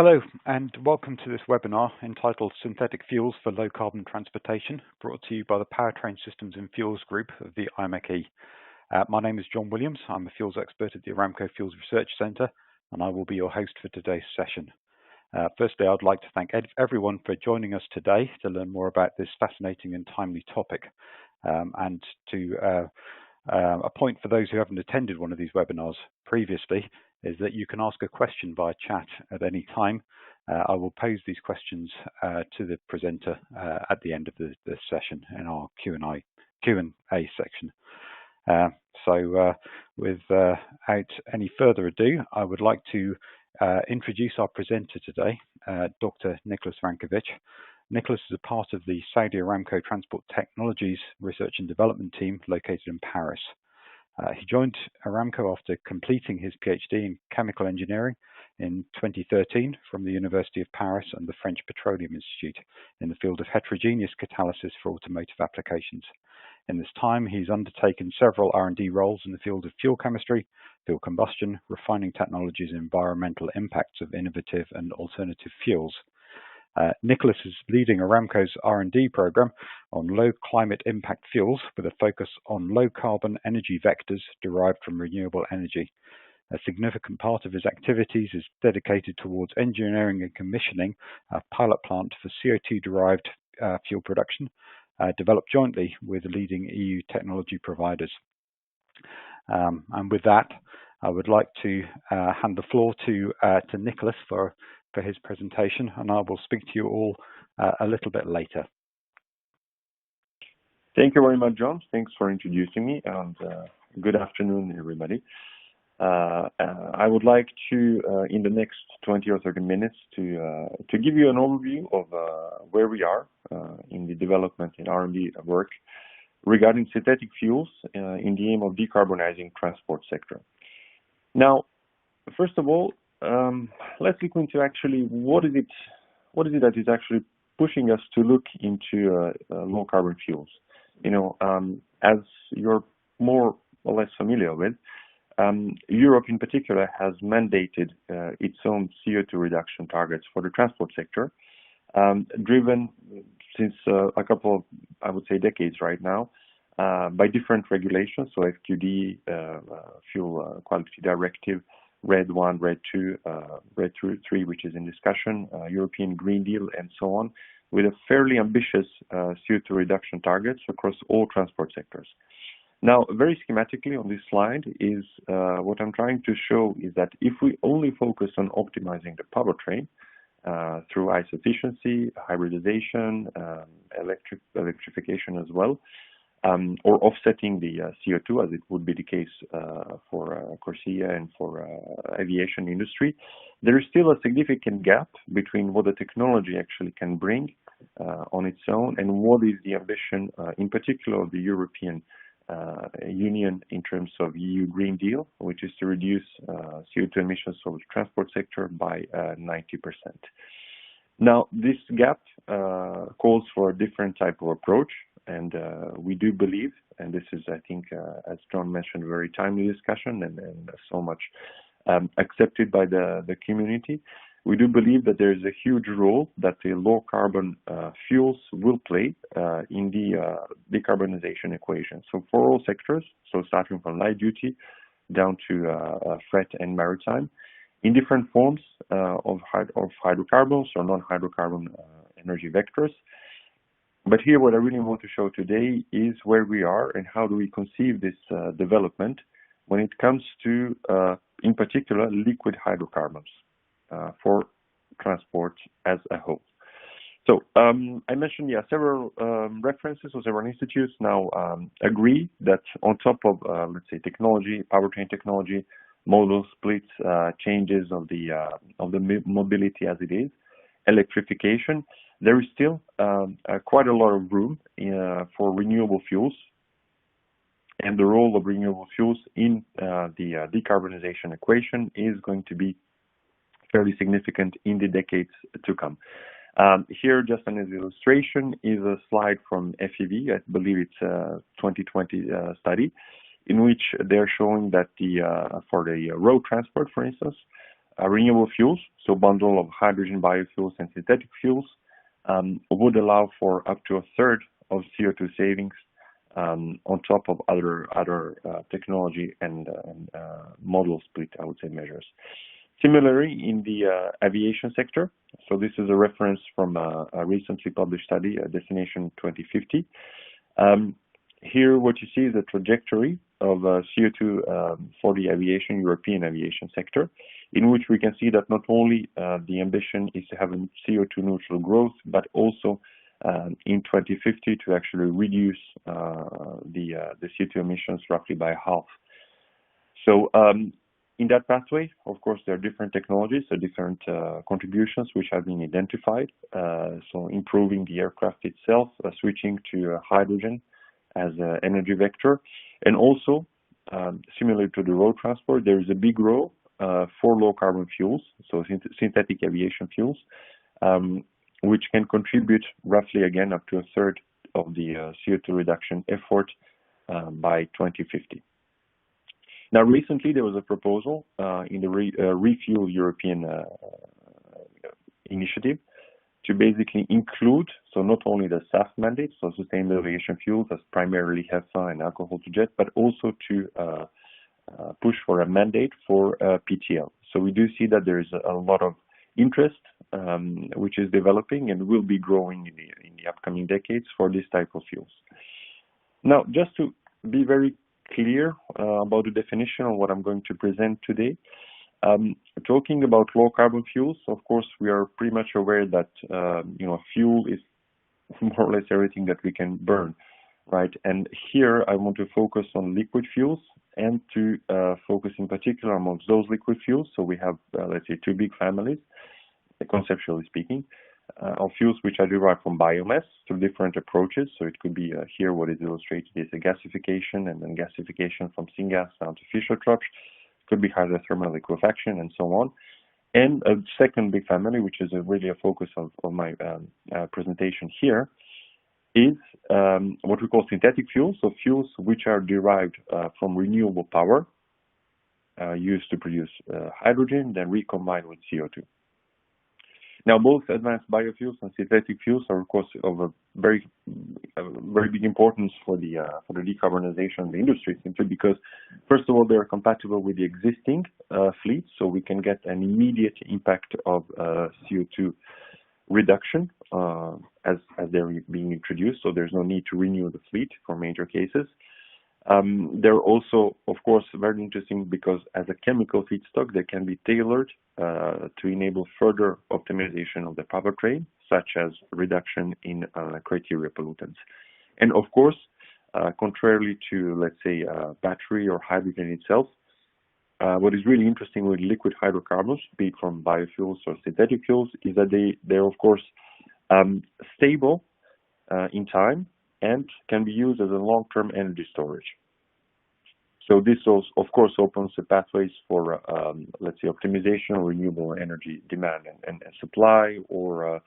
Hello, and welcome to this webinar entitled Synthetic Fuels for Low Carbon Transportation, brought to you by the Powertrain Systems and Fuels Group of the IMechE. My name is John Williams. I'm a fuels expert at the Aramco Fuels Research Centre, and I will be your host for today's session. Firstly, I'd like to thank everyone for joining us today to learn more about this fascinating and timely topic. And to a point for those who haven't attended one of these webinars previously is that you can ask a question via chat at any time. I will pose these questions to the presenter at the end of the session in our Q&A section. Without any further ado, I would like to introduce our presenter today, Dr. Nicholas Rankovic. Nicholas is a part of the Saudi Aramco Transport Technologies Research and Development team located in Paris. He joined Aramco after completing his PhD in chemical engineering in 2013 from the University of Paris and the French Petroleum Institute in the field of heterogeneous catalysis for automotive applications. In this time, he's undertaken several R&D roles in the field of fuel chemistry, fuel combustion, refining technologies, and environmental impacts of innovative and alternative fuels. Nicholas is leading Aramco's R&D program on low climate impact fuels with a focus on low carbon energy vectors derived from renewable energy. A significant part of his activities is dedicated towards engineering and commissioning a pilot plant for CO2 derived fuel production, developed jointly with leading EU technology providers. And with that, I would like to hand the floor to Nicholas for his presentation, and I will speak to you all a little bit later. Thank you very much, John. Thanks for introducing me, and good afternoon, everybody. I would like to, in the next 20 or 30 minutes, to give you an overview of where we are in the development and R&D work regarding synthetic fuels in the aim of decarbonizing transport sector. Now, first of all, let's look into actually what is it that is actually pushing us to look into low carbon fuels. You know, as you're more or less familiar with, Europe in particular has mandated its own CO2 reduction targets for the transport sector, driven since a couple of, I would say, decades right now, by different regulations. So FQD, Fuel Quality Directive, RED 1, RED 2, RED 3, which is in discussion, European Green Deal, and so on, with a fairly ambitious CO2 reduction targets across all transport sectors. Now, very schematically on this slide is what I'm trying to show is that if we only focus on optimizing the powertrain through ICE efficiency, hybridization, electrification as well, or offsetting the CO2, as it would be the case for CORSIA and for aviation industry, there is still a significant gap between what the technology actually can bring on its own and what is the ambition, in particular of the European Union in terms of EU Green Deal, which is to reduce CO2 emissions of the transport sector by 90%. Now, this gap calls for a different type of approach. And we do believe, and this is, I think, as John mentioned, a very timely discussion and so much accepted by the community, we do believe that there is a huge role that the low carbon fuels will play in the decarbonization equation. So for all sectors, so starting from light duty down to freight and maritime, in different forms of hydrocarbons or non-hydrocarbon energy vectors. But here, what I really want to show today is where we are and how do we conceive this development when it comes to, in particular, liquid hydrocarbons for transport as a whole. So I mentioned, several references or several institutes now agree that on top of, let's say, technology, powertrain technology, modal splits, changes of the mobility as it is, electrification, there is still quite a lot of room for renewable fuels, and the role of renewable fuels in the decarbonization equation is going to be fairly significant in the decades to come. Here, just as an illustration, is a slide from FEV. I believe it's a 2020 study, in which they're showing that for the road transport, for instance, renewable fuels, so bundle of hydrogen, biofuels, and synthetic fuels, would allow for up to a third of CO2 savings on top of other technology and model split, I would say, measures. Similarly, in the aviation sector, so this is a reference from a recently published study, Destination 2050. Here, what you see is a trajectory of CO2 for the European aviation sector, in which we can see that not only the ambition is to have a CO2 neutral growth, but also in 2050 to actually reduce the CO2 emissions roughly by half. So in that pathway, of course, there are different technologies, so different contributions which have been identified. So improving the aircraft itself, switching to hydrogen as an energy vector, and also similar to the road transport, there is a big role for low carbon fuels, so synthetic aviation fuels, which can contribute roughly again up to a third of the CO2 reduction effort by 2050. Now, recently there was a proposal in the Refuel European initiative to basically include, so not only the SAF mandate, so sustainable aviation fuels as primarily HEFA and alcohol-to-jet, but also to push for a mandate for PTL. So we do see that there is a lot of interest which is developing and will be growing in the upcoming decades for this type of fuels. Now, just to be very clear about the definition of what I'm going to present today, talking about low carbon fuels, of course, we are pretty much aware that fuel is more or less everything that we can burn, right? And here I want to focus on liquid fuels and to focus in particular amongst those liquid fuels. So we have, let's say, two big families, conceptually speaking, of fuels which are derived from biomass through different approaches. So it could be here what is illustrated is a gasification, and then gasification from syngas down to Fischer-Tropsch. Could be hydrothermal liquefaction and so on. And a second big family, which is really a focus of my presentation here, is what we call synthetic fuels, so fuels which are derived from renewable power used to produce hydrogen, then recombined with CO2. Now, both advanced biofuels and synthetic fuels are, of course, of a very big importance for the decarbonization of the industry, simply because, first of all, they are compatible with the existing fleet, so we can get an immediate impact of CO2 reduction as they're being introduced. So there's no need to renew the fleet for major cases. They're also, of course, very interesting because as a chemical feedstock, they can be tailored to enable further optimization of the powertrain, such as reduction in criteria pollutants. And of course, contrarily to, let's say, battery or hydrogen itself, what is really interesting with liquid hydrocarbons, be it from biofuels or synthetic fuels, is that they're of course stable in time and can be used as a long-term energy storage. So this also, of course, opens the pathways for, let's say, optimization of renewable energy demand and supply, or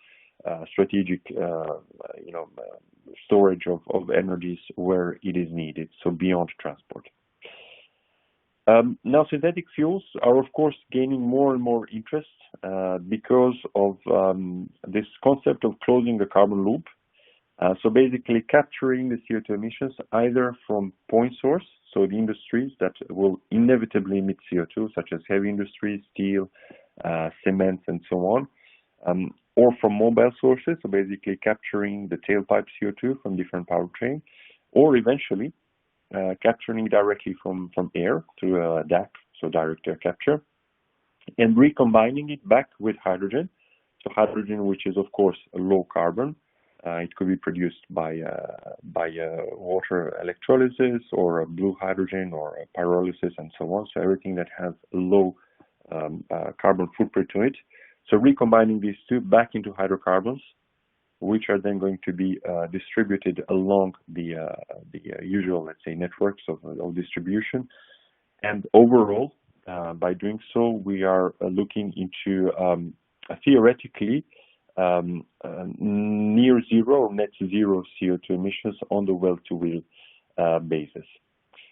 strategic, storage of energies where it is needed, so beyond transport. Now, synthetic fuels are, of course, gaining more and more interest because of this concept of closing the carbon loop. So basically capturing the CO2 emissions either from point source, so the industries that will inevitably emit CO2, such as heavy industry, steel, cement, and so on, or from mobile sources, so basically capturing the tailpipe CO2 from different powertrain, or eventually capturing directly from air through a DAC, so direct air capture, and recombining it back with hydrogen. So hydrogen, which is of course a low carbon, it could be produced by water electrolysis or blue hydrogen or pyrolysis and so on. So everything that has a low carbon footprint to it. So recombining these two back into hydrocarbons, which are then going to be distributed along the usual, let's say, networks of distribution. And overall, by doing so, we are looking into theoretically near zero or net zero CO2 emissions on the well-to-wheel basis.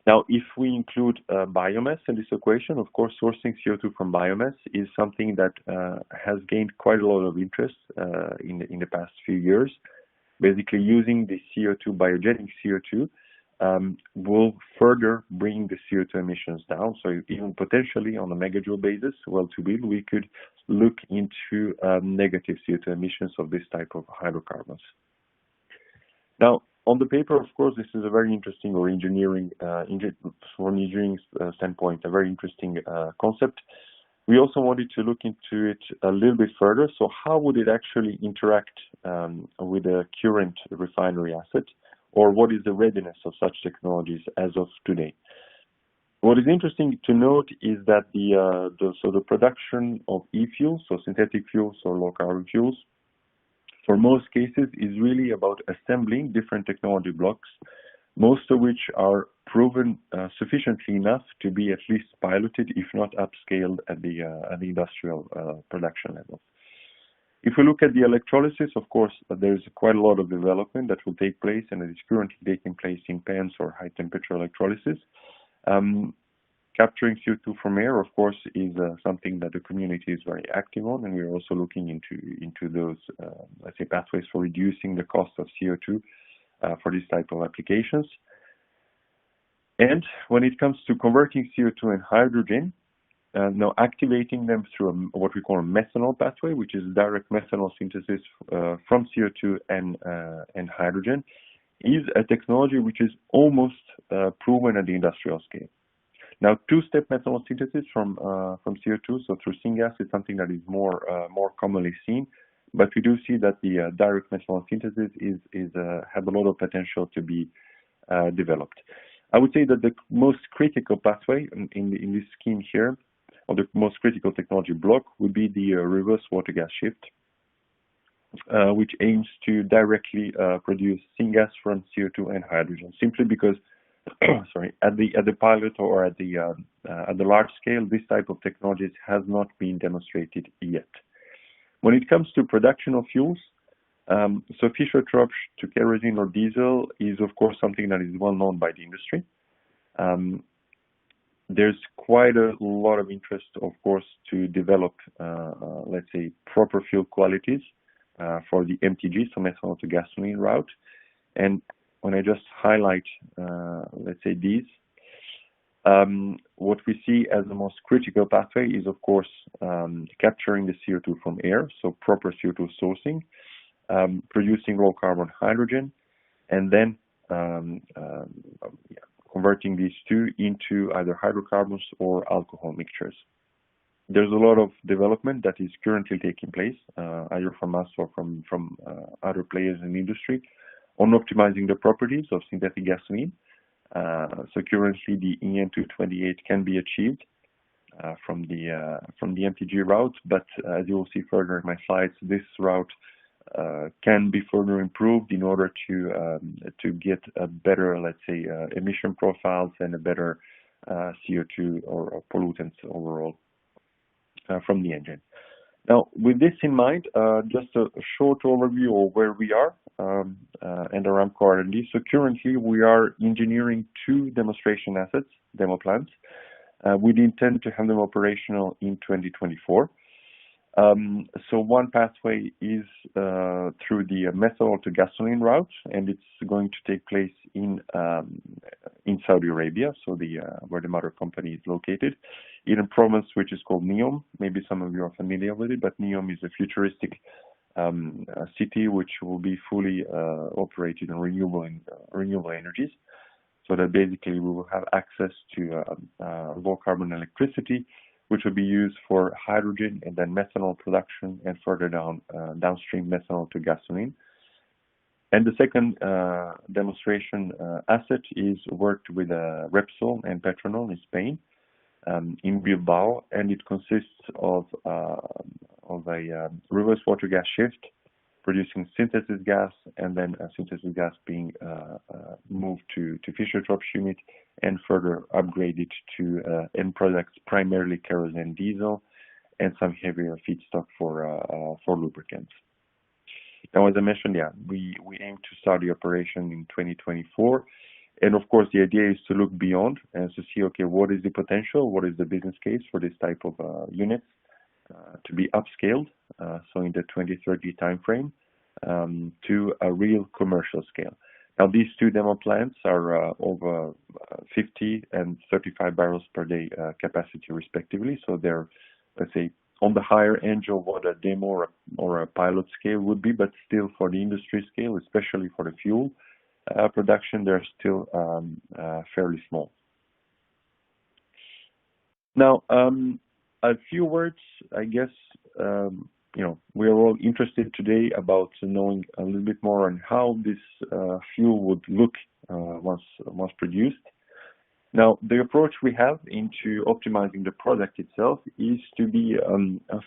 Now, if we include biomass in this equation, of course, sourcing CO2 from biomass is something that has gained quite a lot of interest in the past few years. Basically, using the CO2, biogenic CO2, will further bring the CO2 emissions down. So even potentially on a megajoule basis, well to build, we could look into negative CO2 emissions of this type of hydrocarbons. Now, on the paper, of course, this is a very interesting, or from engineering standpoint, a very interesting concept. We also wanted to look into it a little bit further. So how would it actually interact with a current refinery asset, or what is the readiness of such technologies as of today? What is interesting to note is that the production of e-fuels, so synthetic fuels or low carbon fuels, for most cases is really about assembling different technology blocks, most of which are proven sufficiently enough to be at least piloted, if not upscaled at the industrial production level. If we look at the electrolysis, of course, there's quite a lot of development that will take place, and it is currently taking place in PANS or high temperature electrolysis. Capturing CO2 from air, of course, is something that the community is very active on, and we're also looking into those, let's say, pathways for reducing the cost of CO2 for this type of applications. And when it comes to converting CO2 and hydrogen, now activating them through what we call a methanol pathway, which is direct methanol synthesis from CO2 and hydrogen, is a technology which is almost proven at the industrial scale. Now, two-step methanol synthesis from CO2, so through syngas, is something that is more commonly seen. But we do see that the direct methanol synthesis has a lot of potential to be developed. I would say that the most critical pathway in this scheme here, or the most critical technology block, would be the reverse water gas shift, which aims to directly produce syngas from CO2 and hydrogen, simply because at the pilot or at the large scale, this type of technologies has not been demonstrated yet. When it comes to production of fuels, so Fischer-Tropsch to kerosene or diesel is of course something that is well known by the industry. There's quite a lot of interest, of course, to develop, let's say, proper fuel qualities for the MTG, so methanol to gasoline route. And when I just highlight, let's say, these, what we see as the most critical pathway is, of course, capturing the CO2 from air, so proper CO2 sourcing, producing low carbon hydrogen, and then converting these two into either hydrocarbons or alcohol mixtures. There's a lot of development that is currently taking place, either from us or from other players in the industry, on optimizing the properties of synthetic gasoline. So currently the EN228 can be achieved from the MTG route, but as you will see further in my slides, this route can be further improved in order to get a better, let's say, emission profiles and a better CO2 or pollutants overall from the engine. Now, with this in mind, just a short overview of where we are and Aramco R&D. So currently we are engineering 2 demonstration assets, demo plants. We intend to have them operational in 2024. So one pathway is through the methanol to gasoline route, and it's going to take place in Saudi Arabia, so where the mother company is located, in a province which is called Neom. Maybe some of you are familiar with it, but Neom is a futuristic city which will be fully operated on renewable energies. So that basically we will have access to low carbon electricity, which will be used for hydrogen and then methanol production, and further downstream methanol to gasoline. And the second demonstration asset is worked with Repsol and Petronor in Spain, in Bilbao, and it consists of a reverse water gas shift producing synthesis gas, and then synthesis gas being moved to Fischer-Tropsch unit and further upgraded to end products, primarily kerosene, diesel, and some heavier feedstock for lubricants. Now, as I mentioned, we aim to start the operation in 2024, And of course, the idea is to look beyond and to see, okay, what is the potential, what is the business case for this type of units to be upscaled, so in the 2030 timeframe, to a real commercial scale. Now, these two demo plants are over 50 and 35 barrels per day capacity, respectively. So they're, let's say, on the higher end of what a demo or a pilot scale would be, but still for the industry scale, especially for the fuel production, they're still fairly small. Now, a few words, I guess, we are all interested today about knowing a little bit more on how this fuel would look once produced. Now, the approach we have into optimizing the product itself is to be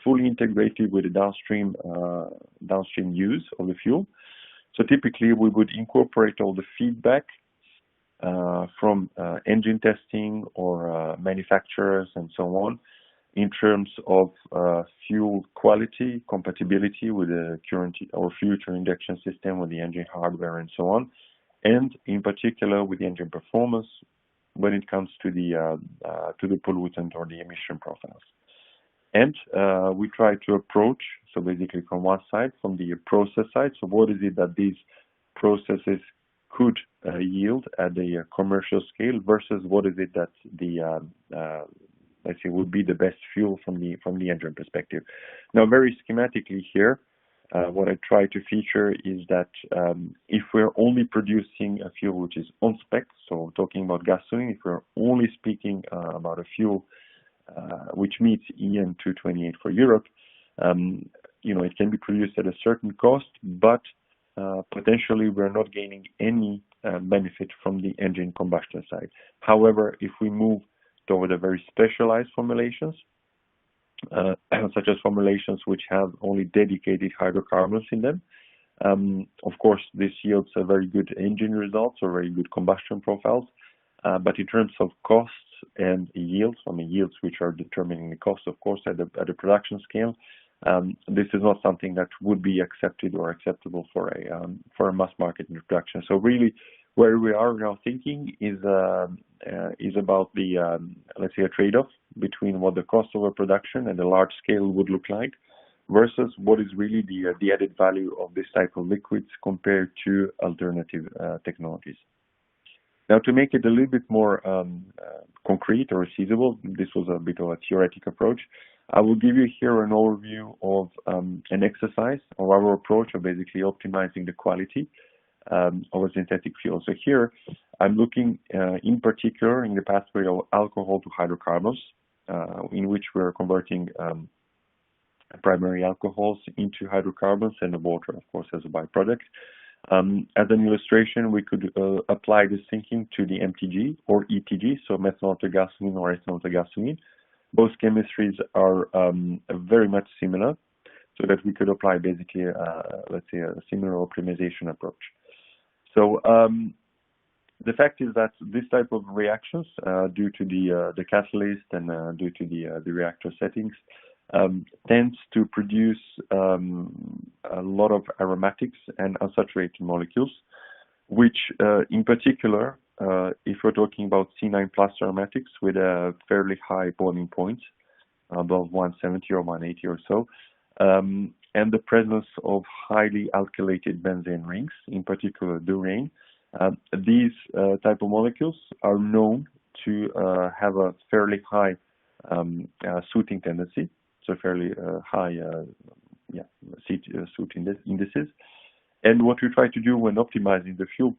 fully integrated with the downstream use of the fuel. So typically, we would incorporate all the feedback from engine testing or manufacturers and so on, in terms of fuel quality, compatibility with the current or future injection system, with the engine hardware and so on, and in particular with the engine performance when it comes to the pollutant or the emission profiles. And we try to approach, so basically from one side, from the process side, so what is it that these processes could yield at the commercial scale versus what is it that the let's say would be the best fuel from the engine perspective. Now, very schematically here, what I try to feature is that if we're only producing a fuel which is on spec, so talking about gasoline, if we're only speaking about a fuel which meets EN 228 for Europe, it can be produced at a certain cost, but potentially we're not gaining any benefit from the engine combustion side. However, if we move toward a very specialized formulations, such as formulations which have only dedicated hydrocarbons in them. Of course, this yields a very good engine results or very good combustion profiles. But in terms of costs and yields, yields which are determining the cost, of course, at the production scale, this is not something that would be accepted or acceptable for a mass market production. So really, where we are now thinking is about the let's say a trade-off between what the cost of a production and the large scale would look like versus what is really the added value of this type of liquids compared to alternative technologies. Now, to make it a little bit more concrete or feasible, this was a bit of a theoretic approach. I will give you here an overview of an exercise of our approach of basically optimizing the quality of a synthetic fuel. So here, I'm looking in particular in the pathway of alcohol-to-hydrocarbons, in which we're converting primary alcohols into hydrocarbons and the water, of course, as a byproduct. As an illustration, we could apply this thinking to the MTG or ETG, so methanol to gasoline or ethanol to gasoline. Both chemistries are very much similar, so that we could apply basically, let's say, a similar optimization approach. So the fact is that this type of reactions, due to the catalyst and due to the reactor settings, tends to produce a lot of aromatics and unsaturated molecules, which in particular, if we're talking about C9 plus aromatics with a fairly high boiling point, above 170 or 180 or so, and the presence of highly alkylated benzene rings, in particular Durane, these type of molecules are known to have a fairly high sooting tendency, so fairly high soot indices. And what we try to do when optimizing the fuel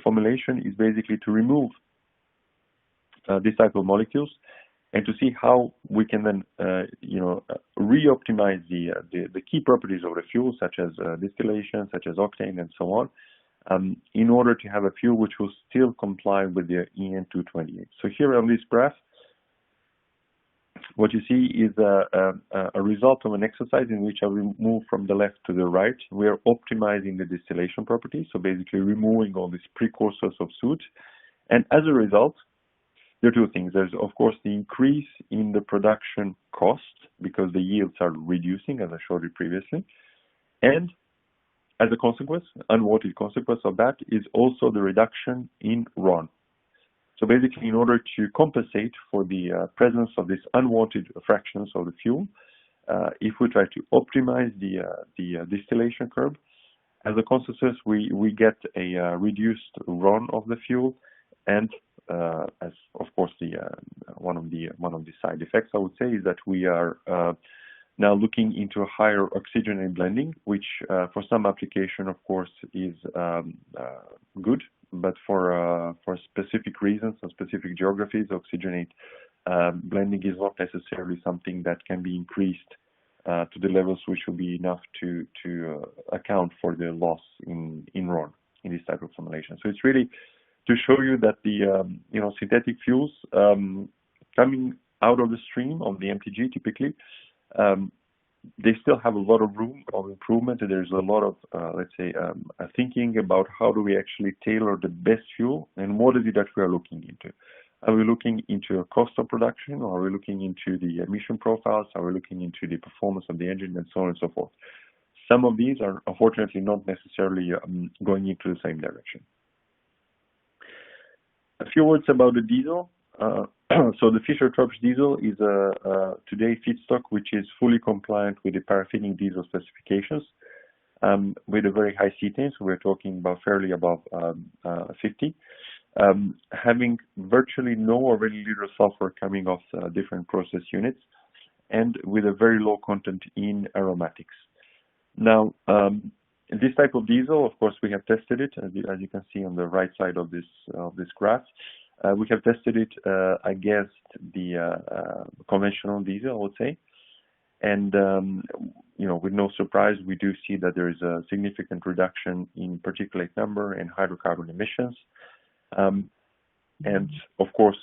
formulation is basically to remove this type of molecules and to see how we can then, re-optimize the key properties of the fuel, such as distillation, such as octane, and so on, in order to have a fuel which will still comply with the EN 228. So here on this graph, what you see is a result of an exercise in which I will move from the left to the right. We are optimizing the distillation properties, so basically removing all these precursors of soot. And as a result, there are two things. There's, of course, the increase in the production cost because the yields are reducing, as I showed you previously. And as a consequence, unwanted consequence of that is also the reduction in RON. So basically, in order to compensate for the presence of these unwanted fractions of the fuel, if we try to optimize the distillation curve, as a consequence, we get a reduced RON of the fuel, and as of course one of the side effects I would say is that we are now looking into a higher oxygenate blending, which for some application, of course, is good, but for specific reasons and specific geographies, oxygenate blending is not necessarily something that can be increased to the levels which will be enough to account for the loss in RON in this type of formulation. So it's really to show you that the synthetic fuels coming out of the stream of the MTG typically, they still have a lot of room of improvement. There's a lot of let's say thinking about how do we actually tailor the best fuel and what is it that we are looking into. Are we looking into a cost of production, or are we looking into the emission profiles? Are we looking into the performance of the engine, and so on and so forth? Some of these are unfortunately not necessarily going into the same direction. A few words about the diesel. So the Fischer-Tropsch diesel is today feedstock which is fully compliant with the paraffinic diesel specifications with a very high cetane, so we're talking about fairly above 50. Having virtually no or very little sulfur coming off different process units, and with a very low content in aromatics. Now, this type of diesel, of course, we have tested it, as you can see on the right side of this graph. We have tested it against the conventional diesel, I would say, and with no surprise, we do see that there is a significant reduction in particulate number and hydrocarbon emissions. And of course,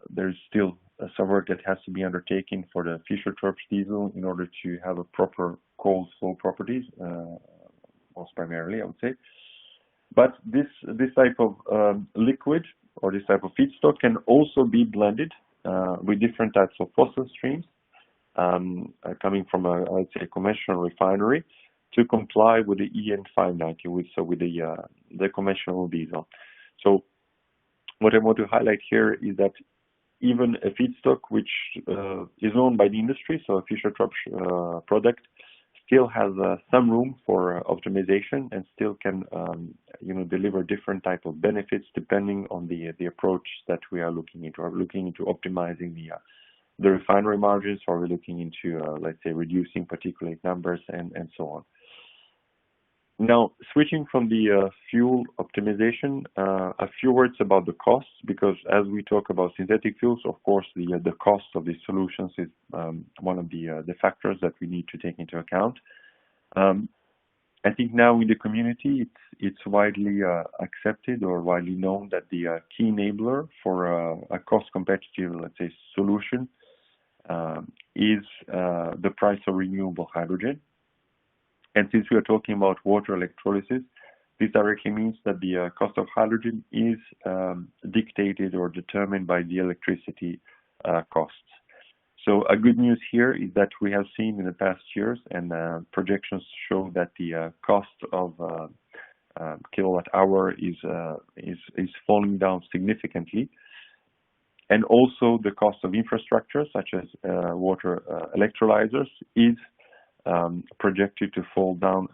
there's still some work that has to be undertaken for the Fischer-Tropsch diesel in order to have a proper cold flow properties, most primarily, I would say. But this type of liquid or this type of feedstock can also be blended with different types of fossil streams coming from I would say, conventional refinery to comply with the EN 590, with the conventional diesel. So what I want to highlight here is that even a feedstock which is known by the industry, so a Fischer-Tropsch product, still has some room for optimization and still can deliver different type of benefits depending on the approach that we are looking into. Are we looking into optimizing the refinery margins, or are we looking into let's say reducing particulate numbers and so on. Now, switching from the fuel optimization, a few words about the costs, because as we talk about synthetic fuels, of course, the cost of these solutions is one of the factors that we need to take into account. I think now in the community, it's widely accepted or widely known that the key enabler for a cost-competitive, let's say, solution is the price of renewable hydrogen. And since we are talking about water electrolysis, this directly means that the cost of hydrogen is dictated or determined by the electricity costs. So a good news here is that we have seen in the past years, and projections show that the cost of kilowatt hour is falling down significantly. And also the cost of infrastructure, such as water electrolyzers, is projected to fall down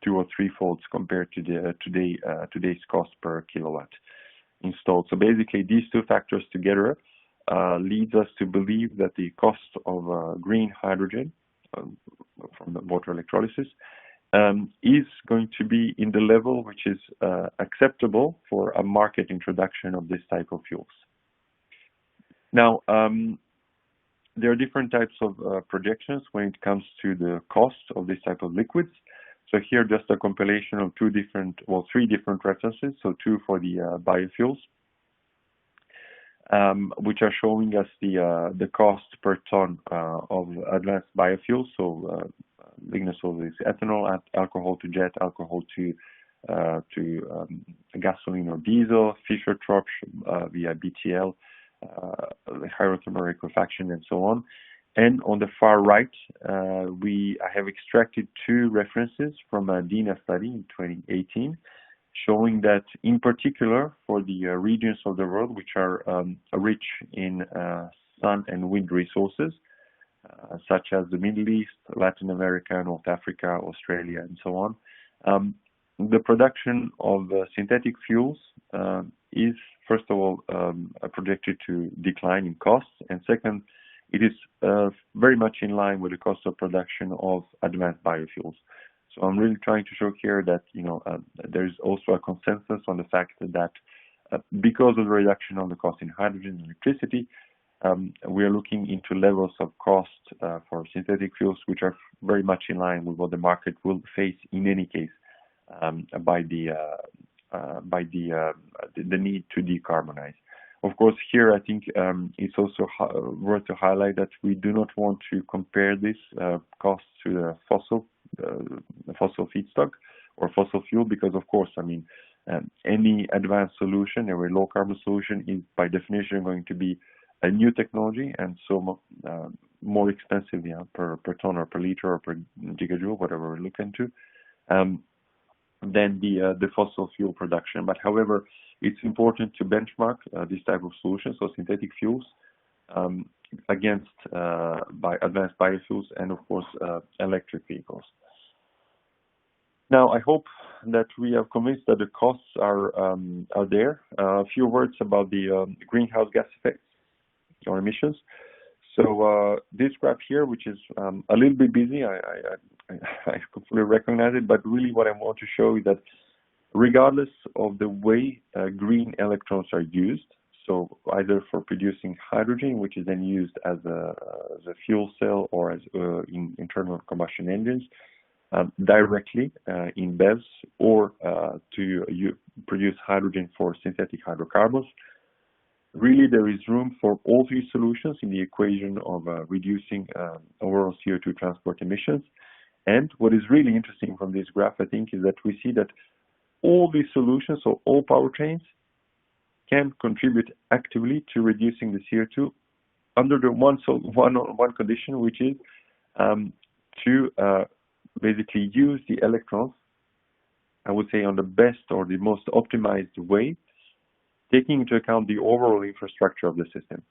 2 or 3 folds compared to today's cost per kilowatt installed. So basically, these two factors together leads us to believe that the cost of green hydrogen from the water electrolysis is going to be in the level which is acceptable for a market introduction of this type of fuels. Now, there are different types of projections when it comes to the cost of this type of liquids. So here, just a compilation of 3 different references. So 2 for the biofuels, which are showing us the cost per ton of advanced biofuels. So Readiness is ethanol, alcohol to jet, alcohol to gasoline or diesel, Fischer-Tropsch via BTL, hydrothermal liquefaction, and so on. And on the far right, I have extracted two references from a DINA study in 2018, showing that in particular for the regions of the world which are rich in sun and wind resources, such as the Middle East, Latin America, North Africa, Australia, and so on, the production of synthetic fuels is, first of all, projected to decline in costs, and second, it is very much in line with the cost of production of advanced biofuels. So I'm really trying to show here that there's also a consensus on the fact that because of the reduction on the cost in hydrogen and electricity, we are looking into levels of cost for synthetic fuels which are very much in line with what the market will face in any case by the need to decarbonize. Of course, here I think it's also worth to highlight that we do not want to compare this cost to the fossil feedstock or fossil fuel, because of course, I mean, any advanced solution or a low carbon solution is by definition going to be a new technology, and so more expensive per ton or per liter or per gigajoule, whatever we're looking to, than the fossil fuel production. But however, it's important to benchmark this type of solution, so synthetic fuels, against by advanced biofuels and of course electric vehicles. Now, I hope that we have convinced that the costs are there. A few words about the greenhouse gas effects or emissions. So this graph here, which is a little bit busy, I completely recognize it, but really what I want to show is that regardless of the way green electrons are used, so either for producing hydrogen, which is then used as a fuel cell or as in internal combustion engines, directly in BEVs, or to produce hydrogen for synthetic hydrocarbons, really there is room for all these solutions in the equation of reducing overall CO2 transport emissions. And what is really interesting from this graph, I think, is that we see that all these solutions, so all powertrains, can contribute actively to reducing the CO2 under the one condition, which is to basically use the electrons, I would say, on the best or the most optimized way, taking into account the overall infrastructure of the system.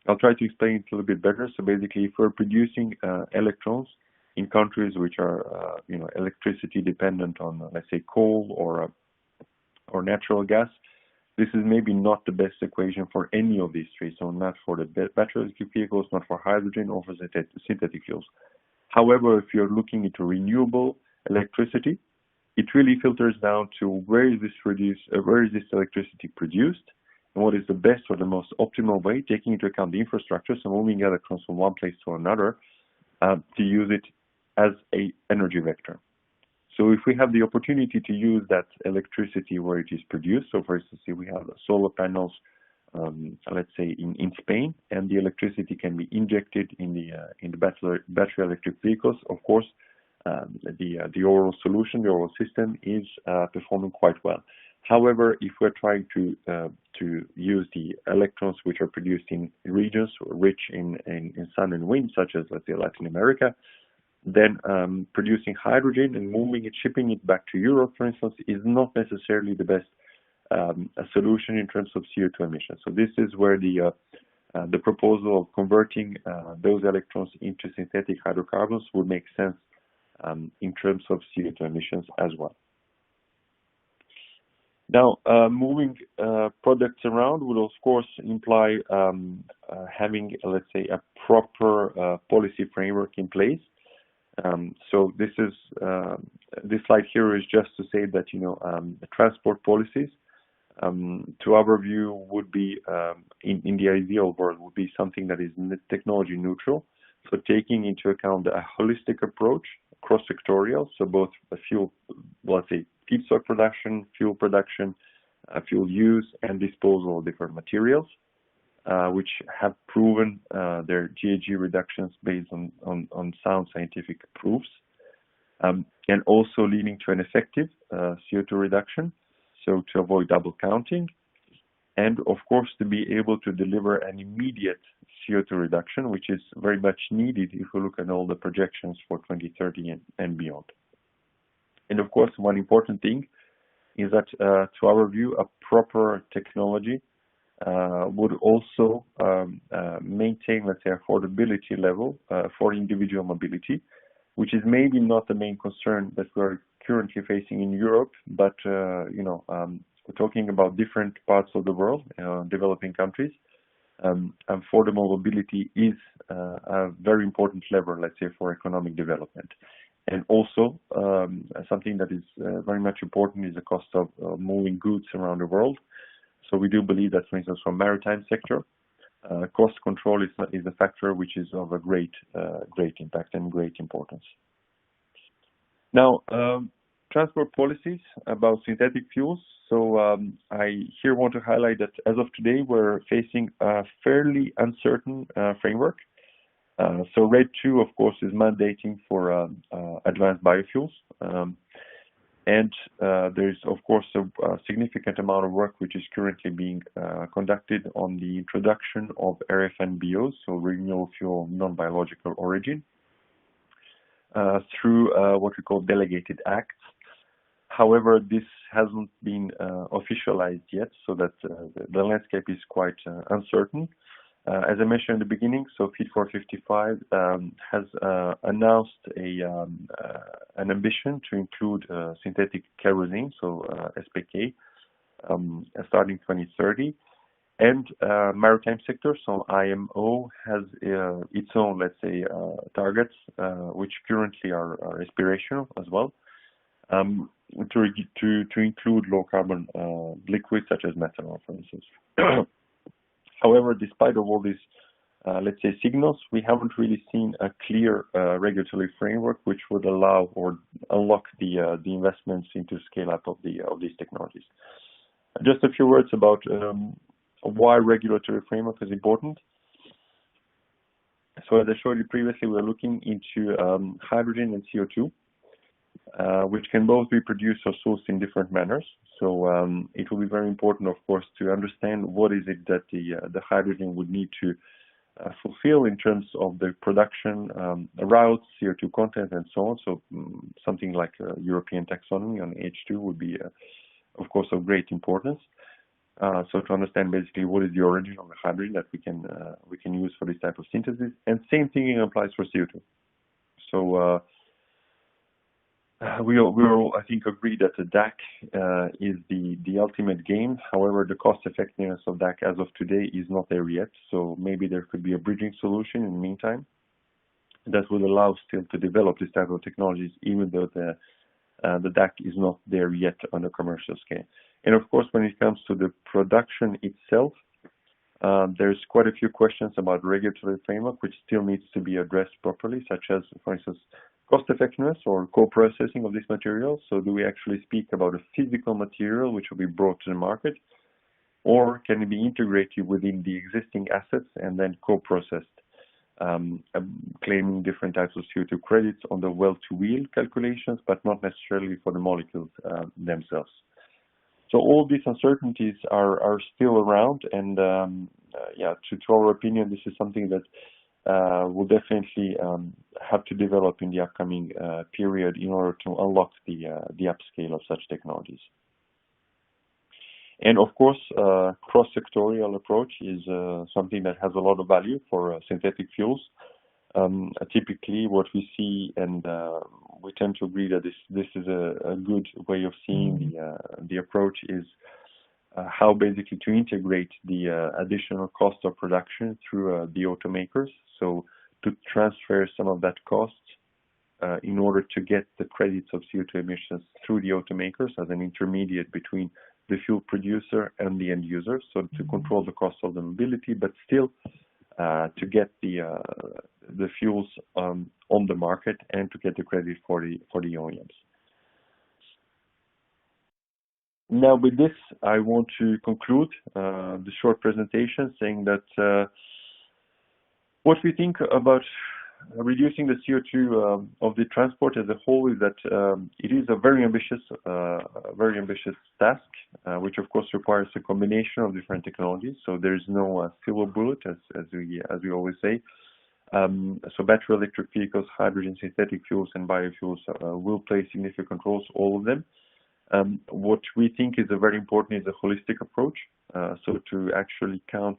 I'll try to explain it a little bit better. So basically, if we're producing electrons in countries which are, electricity dependent on, let's say, coal or natural gas, this is maybe not the best equation for any of these three. So not for the battery electric vehicles, not for hydrogen, or for synthetic fuels. However, if you're looking into renewable electricity, it really filters down to where is this electricity produced, and what is the best or the most optimal way, taking into account the infrastructure, so moving electrons from one place to another, to use it as an energy vector. So if we have the opportunity to use that electricity where it is produced, so for instance, if we have solar panels, let's say in Spain, and the electricity can be injected in the battery electric vehicles, of course, the overall solution, the overall system is performing quite well. However, if we're trying to use the electrons which are produced in regions rich in sun and wind, such as, let's say, Latin America, then producing hydrogen and moving it, shipping it back to Europe, for instance, is not necessarily the best solution in terms of CO2 emissions. So this is where the proposal of converting those electrons into synthetic hydrocarbons would make sense in terms of CO2 emissions as well. Now, moving products around would of course imply having, let's say, a proper policy framework in place. So this slide here is just to say that the transport policies, to our view, would be in the ideal world would be something that is technology neutral. So taking into account a holistic approach, cross-sectorial, so both fuel, let's say, feedstock production, fuel use, and disposal of different materials, which have proven their GHG reductions based on sound scientific proofs, and also leading to an effective CO2 reduction, so to avoid double counting, and of course to be able to deliver an immediate CO2 reduction, which is very much needed if we look at all the projections for 2030 and beyond. And of course, one important thing is that, to our view, a proper technology would also maintain, let's say, affordability level for individual mobility, which is maybe not the main concern that we're currently facing in Europe, but we're talking about different parts of the world, developing countries. Affordable mobility is a very important lever, let's say, for economic development. And also, something that is very much important is the cost of moving goods around the world. So we do believe that, for instance, from maritime sector, cost control is a factor which is of a great impact and great importance. Now, transport policies about synthetic fuels. So I here want to highlight that as of today, we're facing a fairly uncertain framework. So RED II, of course, is mandating for advanced biofuels. And there's, of course, a significant amount of work which is currently being conducted on the introduction of RFNBOs, so renewable fuel non-biological origin, through what we call delegated acts. However, this hasn't been officialized yet, so that the landscape is quite uncertain. As I mentioned in the beginning, so Fit for 55 has announced an ambition to include synthetic kerosene, so SPK, starting 2030. And maritime sector, so IMO has its own, let's say, targets, which currently are aspirational as well, to include low carbon liquids such as methanol, for instance. However, despite of all these, let's say, signals, we haven't really seen a clear regulatory framework which would allow or unlock the investments into scale up of these technologies. Just a few words about why regulatory framework is important. So as I showed you previously, we're looking into hydrogen and CO2, which can both be produced or sourced in different manners. So it will be very important, of course, to understand what is it that the hydrogen would need to fulfill in terms of the production routes, CO2 content, and so on. So something like European taxonomy on H2 would be, of course, of great importance. So to understand basically what is the origin of the hydrogen that we can use for this type of synthesis, and same thing applies for CO2. So we all, I think, agree that the DAC is the ultimate game. However, the cost effectiveness of DAC as of today is not there yet. So maybe there could be a bridging solution in the meantime that will allow still to develop this type of technologies, even though the DAC is not there yet on a commercial scale. And of course, when it comes to the production itself, there's quite a few questions about regulatory framework which still needs to be addressed properly, such as, for instance, cost effectiveness or co-processing of this material. So do we actually speak about a physical material which will be brought to the market, or can it be integrated within the existing assets and then co-processed, claiming different types of CO2 credits on the well-to-wheel calculations, but not necessarily for the molecules themselves. So all these uncertainties are still around, and to our opinion, this is something that will definitely have to develop in the upcoming period in order to unlock the upscale of such technologies. And of course, cross-sectorial approach is something that has a lot of value for synthetic fuels. Typically, what we see, and we tend to agree that this is a good way of seeing the approach, is how basically to integrate the additional cost of production through the automakers. So to transfer some of that cost in order to get the credits of CO2 emissions through the automakers as an intermediate between the fuel producer and the end user. So to control the cost of the mobility, but still to get the fuels on the market and to get the credit for the OEMs. Now, with this, I want to conclude the short presentation saying that what we think about reducing the CO2 of the transport as a whole is that it is a very ambitious task, which of course requires a combination of different technologies. So there is no silver bullet, as we always say. So battery electric vehicles, hydrogen, synthetic fuels, and biofuels will play significant roles, all of them. What we think is very important is a holistic approach. So to actually count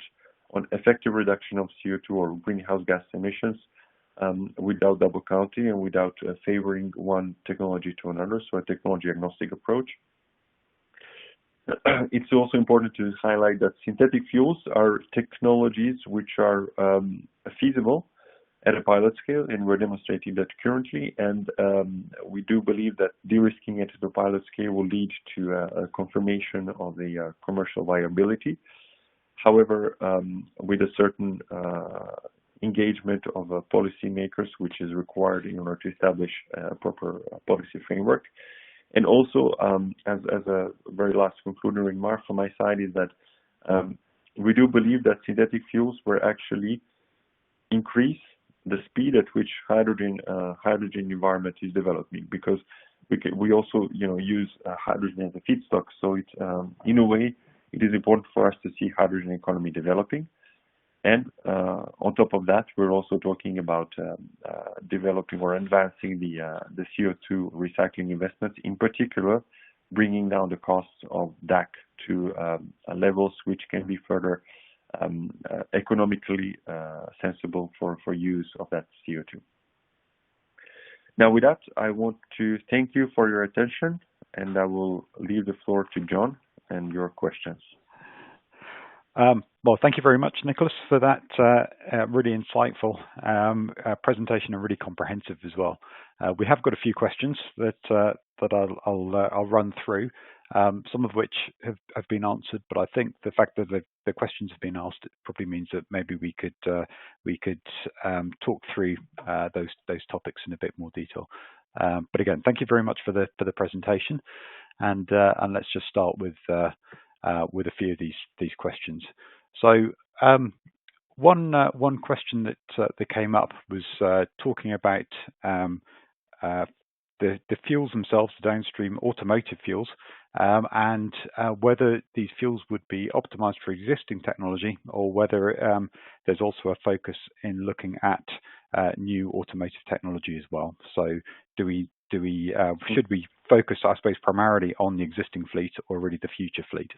on effective reduction of CO2 or greenhouse gas emissions without double counting and without favoring one technology to another, so a technology agnostic approach. It's also important to highlight that synthetic fuels are technologies which are feasible at a pilot scale, and we're demonstrating that currently, and we do believe that de-risking it at the pilot scale will lead to a confirmation of the commercial viability. However, with a certain engagement of policymakers, which is required in order to establish a proper policy framework. And also, as a very last concluding remark from my side is that we do believe that synthetic fuels will actually increase the speed at which hydrogen environment is developing, because we also use hydrogen as a feedstock. So it in a way it is important for us to see hydrogen economy developing. And on top of that, we're also talking about developing or advancing the CO2 recycling investments, in particular, bringing down the costs of DAC to levels which can be further economically sensible for use of that CO2. Now, with that, I want to thank you for your attention, and I will leave the floor to John and your questions. Well, thank you very much, Nicholas, for that really insightful presentation and really comprehensive as well. We have got a few questions that I'll run through, some of which have been answered, but I think the fact that the questions have been asked probably means that maybe we could talk through those topics in a bit more detail. But again, thank you very much for the presentation, and let's just start with a few of these questions. So one question that came up was talking about the fuels themselves, the downstream automotive fuels, and whether these fuels would be optimized for existing technology, or whether there's also a focus in looking at new automotive technology as well. So should we focus, I suppose, primarily on the existing fleet or really the future fleet?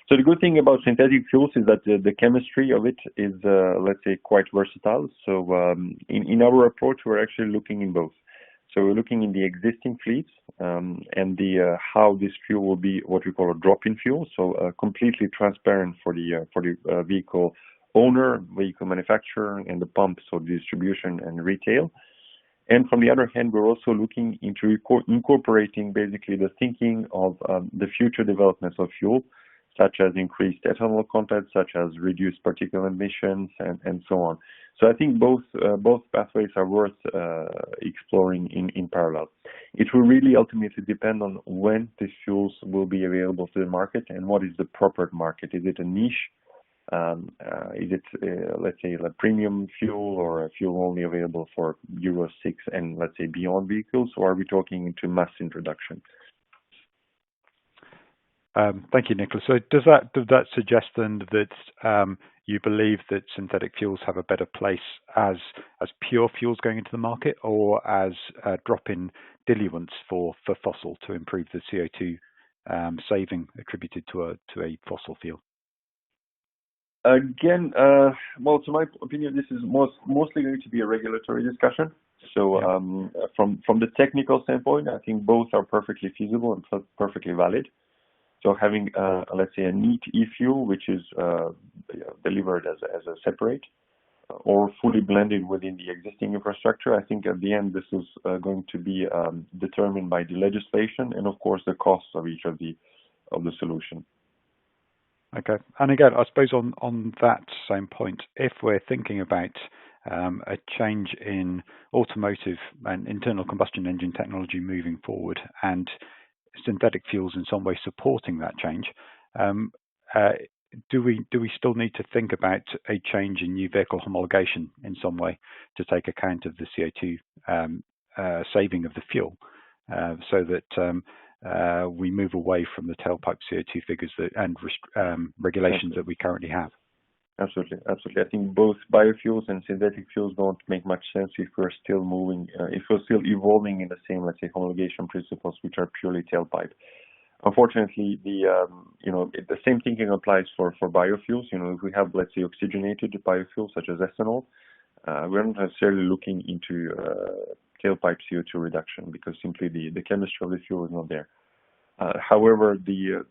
So the good thing about synthetic fuels is that the chemistry of it is, let's say, quite versatile. So in our approach, we're actually looking in both. So we're looking in the existing fleets and how this fuel will be what we call a drop-in fuel, so completely transparent for the vehicle owner, vehicle manufacturer, and the pump, so distribution and retail. And from the other hand, we're also looking into incorporating basically the thinking of the future developments of fuel, such as increased ethanol content, such as reduced particulate emissions, and so on. So I think both pathways are worth exploring in parallel. It will really ultimately depend on when these fuels will be available to the market and what is the proper market. Is it a niche? Is it, let's say, a premium fuel or a fuel only available for Euro 6 and, let's say, beyond vehicles, or are we talking into mass introduction? Thank you, Nicholas. So does that suggest then that you believe that synthetic fuels have a better place as pure fuels going into the market, or as drop-in diluents for fossil to improve the CO2 saving attributed to a fossil fuel? Again, well, to my opinion, this is mostly going to be a regulatory discussion. So from the technical standpoint, I think both are perfectly feasible and perfectly valid. So having, let's say, a neat e-fuel, which is delivered as a separate or fully blended within the existing infrastructure, I think at the end this is going to be determined by the legislation and, of course, the costs of each of the solution. Okay, and again, I suppose on that same point, if we're thinking about a change in automotive and internal combustion engine technology moving forward, and synthetic fuels in some way supporting that change, do we still need to think about a change in new vehicle homologation in some way to take account of the CO2 saving of the fuel, so that we move away from the tailpipe CO2 figures and regulations that we currently have? Absolutely. I think both biofuels and synthetic fuels don't make much sense if we're still if we're still evolving in the same, let's say, homologation principles, which are purely tailpipe. Unfortunately, the same thinking applies for biofuels. If we have, let's say, oxygenated biofuels such as ethanol, we're not necessarily looking into tailpipe CO2 reduction because simply the chemistry of the fuel is not there. However, the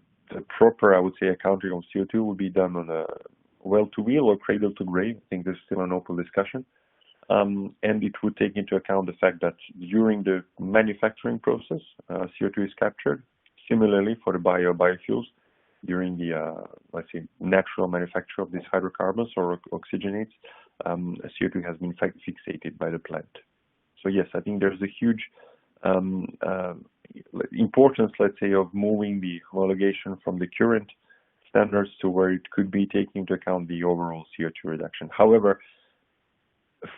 proper, I would say, accounting of CO2 will be done on a well-to-wheel or cradle-to-grave. I think there's still an open discussion. And it would take into account the fact that during the manufacturing process, CO2 is captured. Similarly, for the biofuels, during the, let's say, natural manufacture of these hydrocarbons or oxygenates, CO2 has been fixated by the plant. So yes, I think there's a huge importance, let's say, of moving the homologation from the current standards to where it could be taking into account the overall CO2 reduction. However,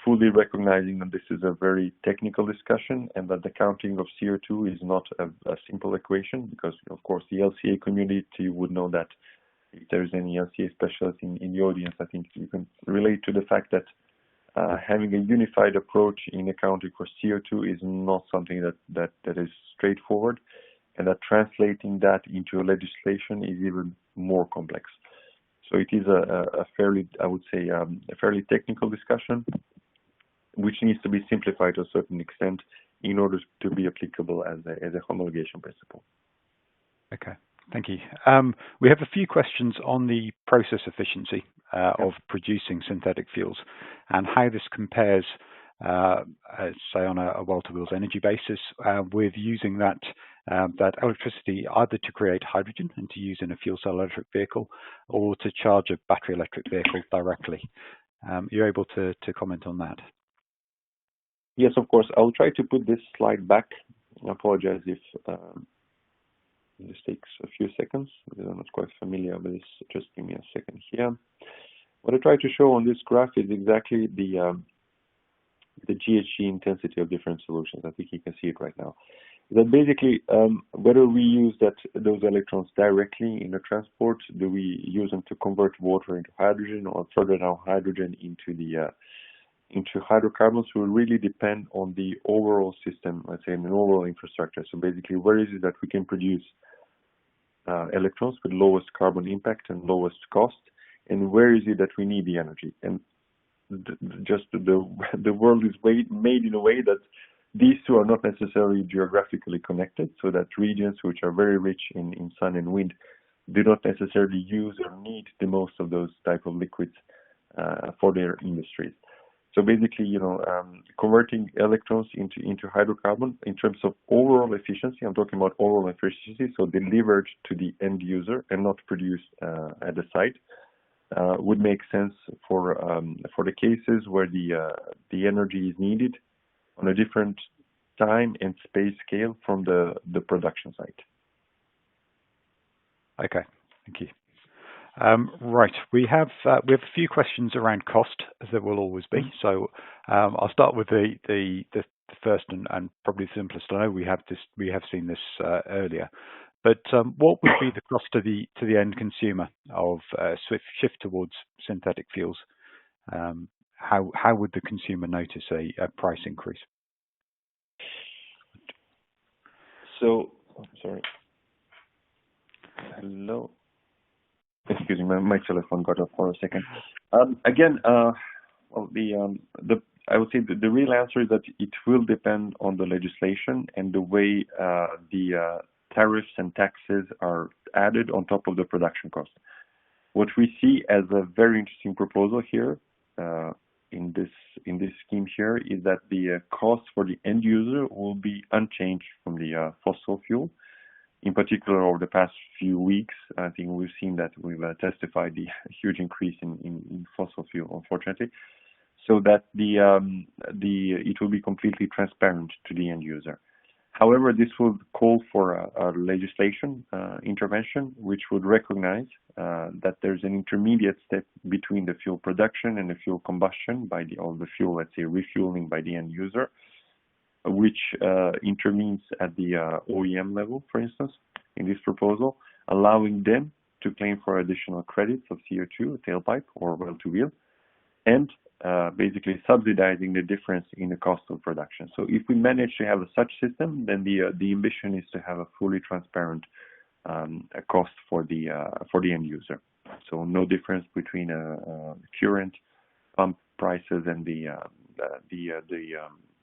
fully recognizing that this is a very technical discussion and that the counting of CO2 is not a simple equation, because of course the LCA community would know that. If there's any LCA specialist in the audience, I think you can relate to the fact that having a unified approach in accounting for CO2 is not something that is straightforward, and that translating that into legislation is even more complex. So it is a fairly, I would say, a fairly technical discussion, which needs to be simplified to a certain extent in order to be applicable as a homologation principle. Okay, thank you. We have a few questions on the process efficiency of producing synthetic fuels and how this compares, say, on a well-to-wheels energy basis, with using that electricity either to create hydrogen and to use in a fuel cell electric vehicle or to charge a battery electric vehicle directly. You're able to comment on that? Yes, of course. I'll try to put this slide back. I apologize if this takes a few seconds because I'm not quite familiar with this. Just give me a second here. What I try to show on this graph is exactly the GHG intensity of different solutions. I think you can see it right now. That basically, whether we use those electrons directly in the transport, do we use them to convert water into hydrogen, or further down hydrogen into hydrocarbons, will really depend on the overall system, let's say, an overall infrastructure. So basically, where is it that we can produce electrons with lowest carbon impact and lowest cost, and where is it that we need the energy? And just the world is made in a way that these two are not necessarily geographically connected, so that regions which are very rich in sun and wind do not necessarily use or need the most of those type of liquids for their industries. So basically, converting electrons into hydrocarbon in terms of overall efficiency, I'm talking about overall efficiency, so delivered to the end user and not produced at the site, would make sense for the cases where the energy is needed on a different time and space scale from the production site. Okay, thank you. Right, we have a few questions around cost, as there will always be. So I'll start with the first and probably the simplest. I know we have seen this earlier, but what would be the cost to the end consumer of shift towards synthetic fuels? How would the consumer notice a price increase? So, sorry. Hello. Excuse me, my telephone got off for a second. Again, I would say the real answer is that it will depend on the legislation and the way the tariffs and taxes are added on top of the production cost. What we see as a very interesting proposal here in this scheme here is that the cost for the end user will be unchanged from the fossil fuel. In particular, over the past few weeks, I think we've seen that we've testified the huge increase in fossil fuel, unfortunately, so that it will be completely transparent to the end user. However, this would call for a legislation intervention, which would recognize that there's an intermediate step between the fuel production and the fuel combustion or the fuel, let's say, refueling by the end user, which intervenes at the OEM level, for instance, in this proposal, allowing them to claim for additional credits of CO2, tailpipe or well-to-wheel, and basically subsidizing the difference in the cost of production. So if we manage to have such system, then the ambition is to have a fully transparent cost for the end user. So no difference between current pump prices and the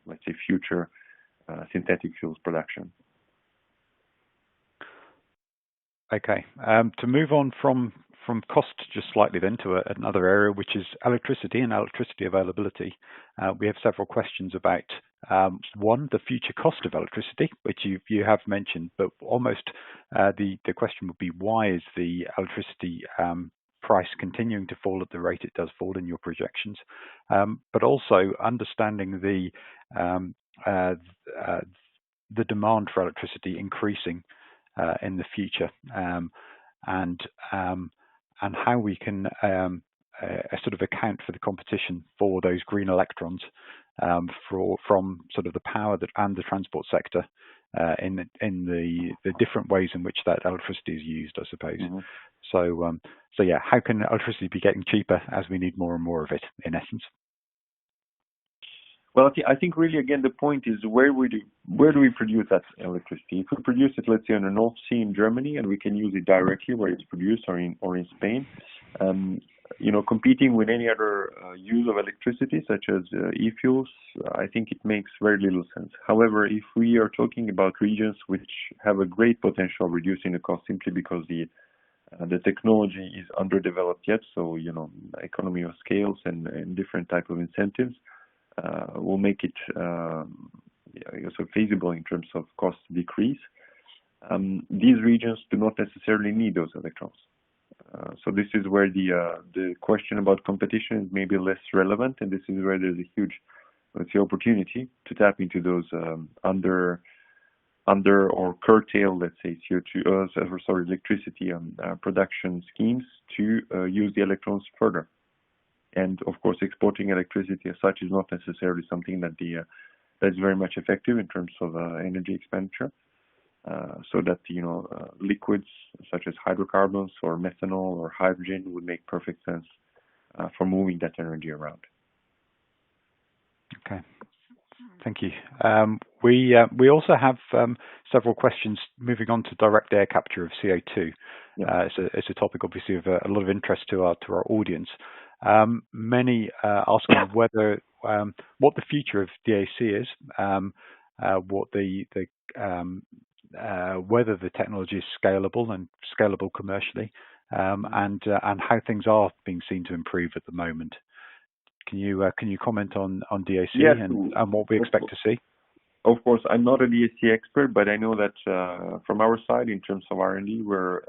let's say future synthetic fuels production. Okay, to move on from cost just slightly then to another area, which is electricity and electricity availability. We have several questions about one, the future cost of electricity, which you have mentioned, but almost the question would be, why is the electricity price continuing to fall at the rate it does fall in your projections? But also understanding the demand for electricity increasing in the future, and how we can sort of account for the competition for those green electrons from sort of the power and the transport sector in the different ways in which that electricity is used, I suppose. Mm-hmm. So yeah, how can electricity be getting cheaper as we need more and more of it, in essence? Well, I think really, again, the point is where do we produce that electricity? If we produce it, let's say, on the North Sea in Germany, and we can use it directly where it's produced, or in Spain, competing with any other use of electricity, such as e-fuels, I think it makes very little sense. However, if we are talking about regions which have a great potential of reducing the cost simply because the technology is underdeveloped yet, so economy of scales and different type of incentives will make it feasible in terms of cost decrease. These regions do not necessarily need those electrons. So this is where the question about competition is maybe less relevant, and this is where there's a huge, let's say, opportunity to tap into those under or curtail, let's say, electricity production schemes to use the electrons further. And of course, exporting electricity as such is not necessarily something that's very much effective in terms of energy expenditure. So that liquids such as hydrocarbons or methanol or hydrogen would make perfect sense for moving that energy around. Okay, thank you. We also have several questions moving on to direct air capture of CO2. Yeah. It's a topic obviously of a lot of interest to our audience. Many asking whether what the future of DAC is, what whether the technology is scalable and scalable commercially, and how things are being seen to improve at the moment. Can you comment on DAC? Yes, and what we expect to see? Of course, I'm not a DAC expert, but I know that from our side, in terms of R&D, we're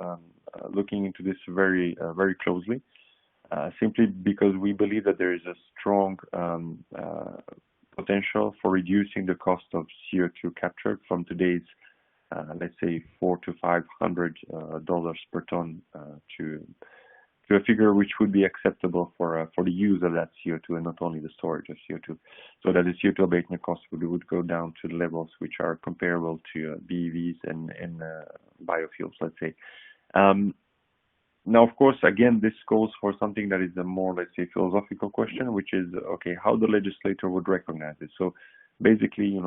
looking into this very very closely. Simply because we believe that there is a strong potential for reducing the cost of CO2 captured from today's, let's say, $400 to $500 per ton to a figure which would be acceptable for the use of that CO2 and not only the storage of CO2, so that the CO2 abatement cost would go down to the levels which are comparable to BEVs and biofuels, let's say. Now, of course, again, this goes for something that is a more, let's say, philosophical question, which is, okay, how the legislator would recognize it. So basically,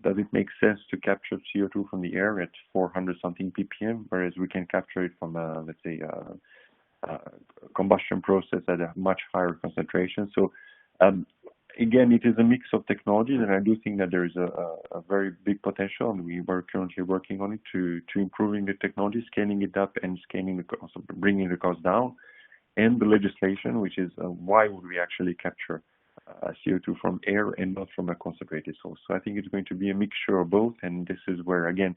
does it make sense to capture CO2 from the air at 400-something ppm, whereas we can capture it from, let's say, a combustion process at a much higher concentration? So again, it is a mix of technologies, and I do think that there is a very big potential, and we are currently working on it to improving the technology, scaling it up, and scaling the cost, bringing the cost down, and the legislation, which is why would we actually capture CO2 from air and not from a concentrated source. So I think it's going to be a mixture of both, and this is where, again,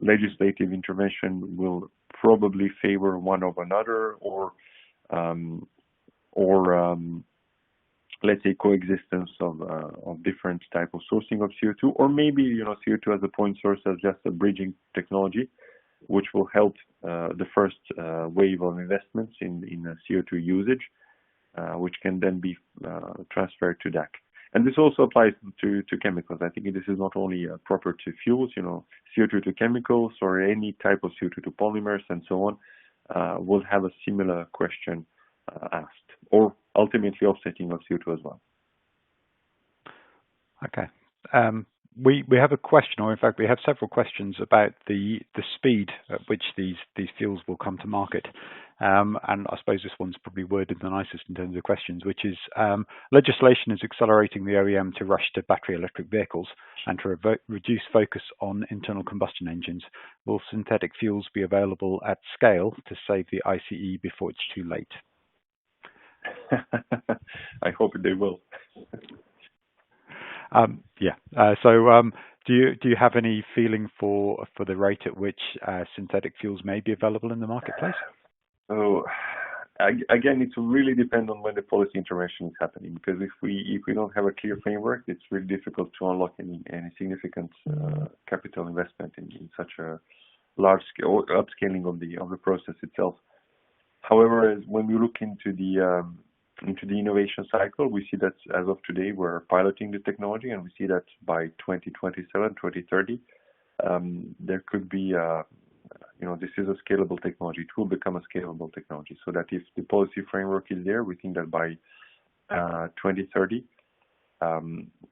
legislative intervention will probably favor one over another, or let's say, coexistence of different type of sourcing of CO2, or maybe, CO2 as a point source as just a bridging technology, which will help the first wave of investments in CO2 usage, which can then be transferred to DAC. And this also applies to chemicals. I think this is not only proper to fuels, CO2 to chemicals or any type of CO2 to polymers and so on, will have a similar question asked, or ultimately offsetting of CO2 as well. Okay. We have a question, or in fact we have several questions about the speed at which these fuels will come to market. And I suppose this one's probably worded the nicest in terms of questions, which is legislation is accelerating the OEM to rush to battery electric vehicles and to reduce focus on internal combustion engines. Will synthetic fuels be available at scale to save the ICE before it's too late? I hope they will. Do you have any feeling for the rate at which synthetic fuels may be available in the marketplace? So again, it will really depend on when the policy intervention is happening. Because if we don't have a clear framework, it's really difficult to unlock any significant capital investment in such a large scale upscaling of the process itself. However, when we look into the innovation cycle, we see that as of today, we're piloting the technology, and we see that by 2027, 2030, there could be, this is a scalable technology. It will become a scalable technology. So that if the policy framework is there, we think that by 2030,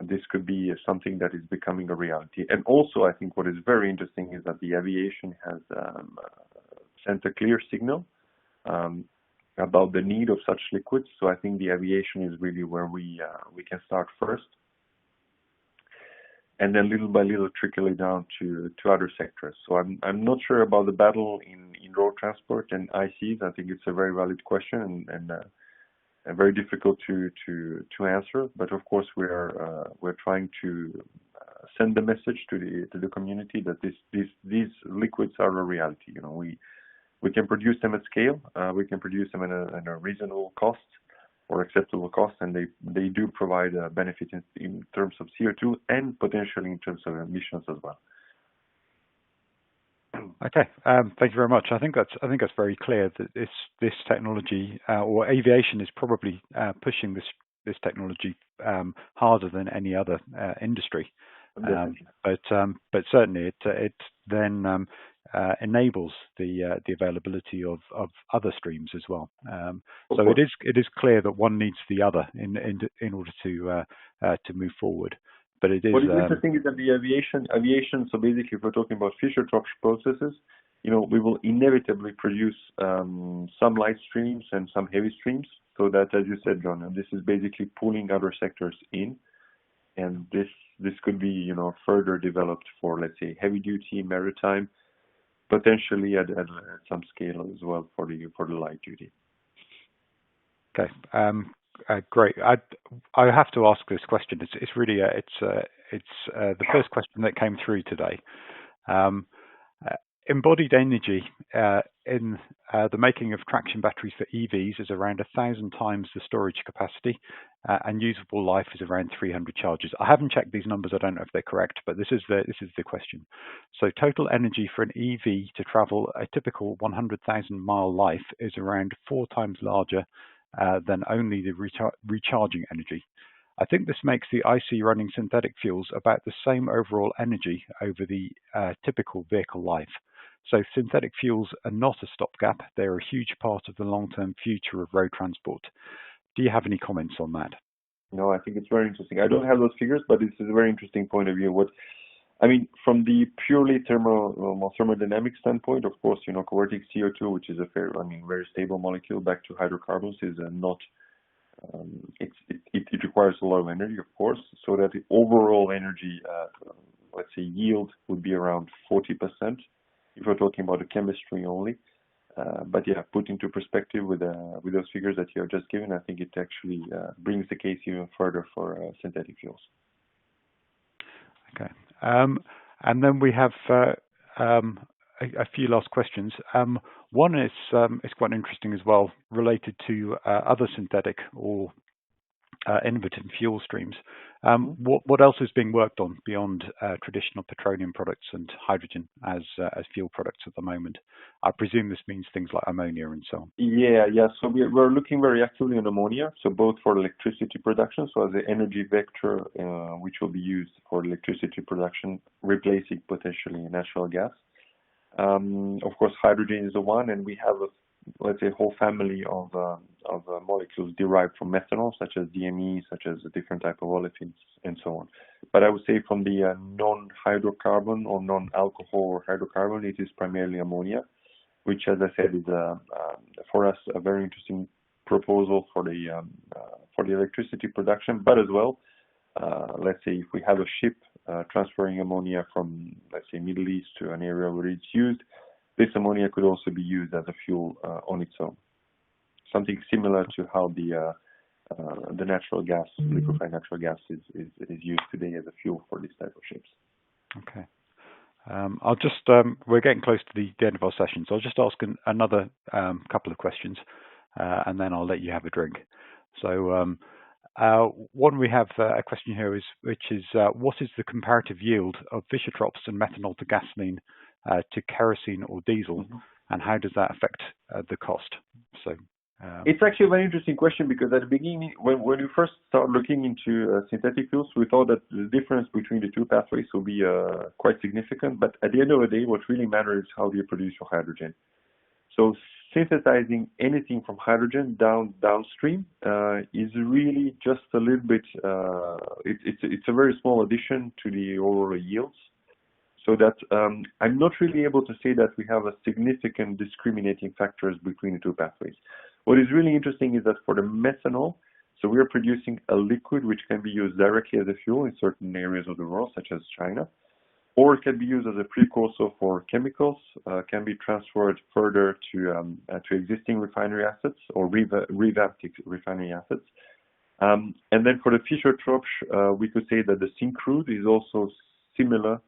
this could be something that is becoming a reality. And also, I think what is very interesting is that the aviation has sent a clear signal about the need of such liquids. So I think the aviation is really where we can start first, and then little by little trickle it down to other sectors. So I'm not sure about the battle in road transport and ICs. I think it's a very valid question and very difficult to answer. But of course we're trying to send the message to the community that these liquids are a reality. We can produce them at scale. We can produce them at a reasonable cost or acceptable cost, and they do provide a benefit in terms of CO2 and potentially in terms of emissions as well. Okay, thank you very much. I think that's very clear that this technology or aviation is probably pushing this technology harder than any other industry. But certainly it then enables the availability of other streams as well. So it is clear that one needs the other in order to move forward. But it is. What is interesting is that the aviation. So basically, if we're talking about Fischer-Tropsch processes, we will inevitably produce some light streams and some heavy streams. So that, as you said, John, this is basically pulling other sectors in, and this could be further developed for, let's say, heavy duty maritime, potentially at some scale as well for the light duty. Okay, great. I have to ask this question. It's really it's the first question that came through today. Embodied energy in the making of traction batteries for EVs is around 1,000 times the storage capacity, and usable life is around 300 charges. I haven't checked these numbers. I don't know if they're correct, but this is the question. So total energy for an EV to travel a typical 100,000 mile life is around 4 times larger than only the recharging energy. I think this makes the IC running synthetic fuels about the same overall energy over the typical vehicle life. So synthetic fuels are not a stopgap. They're a huge part of the long-term future of road transport. Do you have any comments on that? No, I think it's very interesting. I don't have those figures, but this is a very interesting point of view. From the purely thermodynamic standpoint, of course, converting CO2, which is a very stable molecule, back to hydrocarbons is not. It requires a lot of energy, of course, so that the overall energy, let's say, yield would be around 40%. If we're talking about the chemistry only, but yeah, put into perspective with those figures that you have just given, I think it actually brings the case even further for synthetic fuels. Okay, and then we have a few last questions. One is quite interesting as well, related to other synthetic or innovative fuel streams. What else is being worked on beyond traditional petroleum products and hydrogen as fuel products at the moment? I presume this means things like ammonia and so on. Yeah. So we're looking very actively on ammonia, so both for electricity production, so as an energy vector, which will be used for electricity production, replacing potentially natural gas. Of course, hydrogen is the one, and we have let's say whole family of molecules derived from methanol, such as DME, such as a different type of olefins, and so on. But I would say from the non-hydrocarbon or non-alcohol or hydrocarbon, it is primarily ammonia, which, as I said, is for us a very interesting proposal for the electricity production. But as well, let's say if we have a ship transferring ammonia from, let's say, Middle East to an area where it's used, this ammonia could also be used as a fuel on its own. Something similar to how the natural gas, liquefied natural gas, is used today as a fuel for this type of ships. Okay. I'll just we're getting close to the end of our session, so I'll just ask another couple of questions, and then I'll let you have a drink. So one we have a question here which is what is the comparative yield of Fischer-Tropsch and methanol to gasoline to kerosene or diesel, and how does that affect the cost? So it's actually a very interesting question, because at the beginning, when we first started looking into synthetic fuels, we thought that the difference between the two pathways will be quite significant. But at the end of the day, what really matters is how do you produce your hydrogen. So synthesizing anything from hydrogen downstream is really just a little bit. It's a very small addition to the overall yields. So that I'm not really able to say that we have a significant discriminating factors between the two pathways. What is really interesting is that for the methanol, so we are producing a liquid which can be used directly as a fuel in certain areas of the world, such as China, or it can be used as a precursor for chemicals, can be transferred further to existing refinery assets or revamped refinery assets. And then for the Fischer-Tropsch, we could say that the syncrude is also similar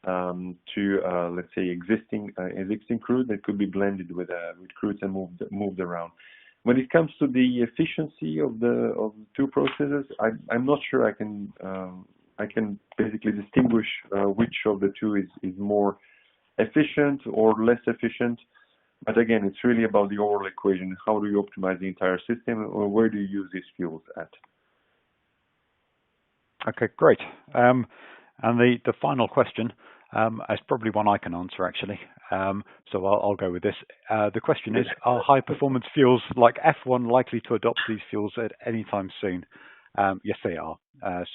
to let's say existing crude that could be blended with crudes and moved around. When it comes to the efficiency of the two processes, I'm not sure I can basically distinguish which of the two is more efficient or less efficient. But again, it's really about the overall equation. How do you optimize the entire system, or where do you use these fuels at? Okay, great. And the final question is probably one I can answer, actually. So I'll go with this. The question is, are high-performance fuels like F1 likely to adopt these fuels at any time soon? Yes, they are.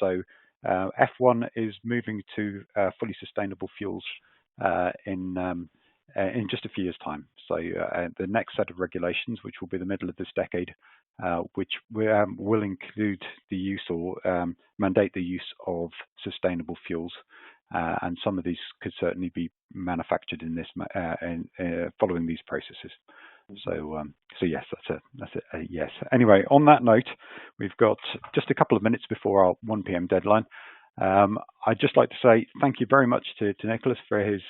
So F1 is moving to fully sustainable fuels in just a few years' time. So the next set of regulations, which will be the middle of this decade, which will include the use or mandate the use of sustainable fuels. And some of these could certainly be manufactured in this following these processes. So yes, that's a yes. Anyway, on that note, we've got just a couple of minutes before our 1 p.m. deadline. I'd just like to say thank you very much to Nicholas for his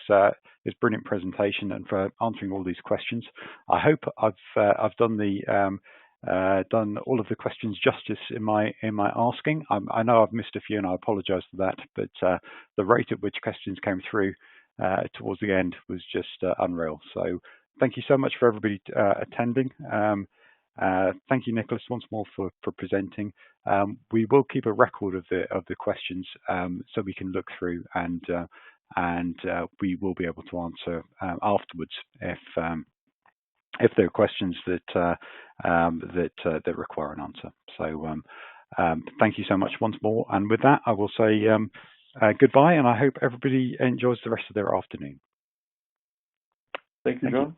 brilliant presentation and for answering all these questions. I hope I've done all of the questions justice in my asking. I know I've missed a few, and I apologise for that. But the rate at which questions came through towards the end was just unreal. So thank you so much for everybody attending. Thank you, Nicholas, once more for presenting. We will keep a record of the questions so we can look through, and we will be able to answer afterwards if there are questions that require an answer. So thank you so much once more. And with that, I will say goodbye, and I hope everybody enjoys the rest of their afternoon. Thank you, John.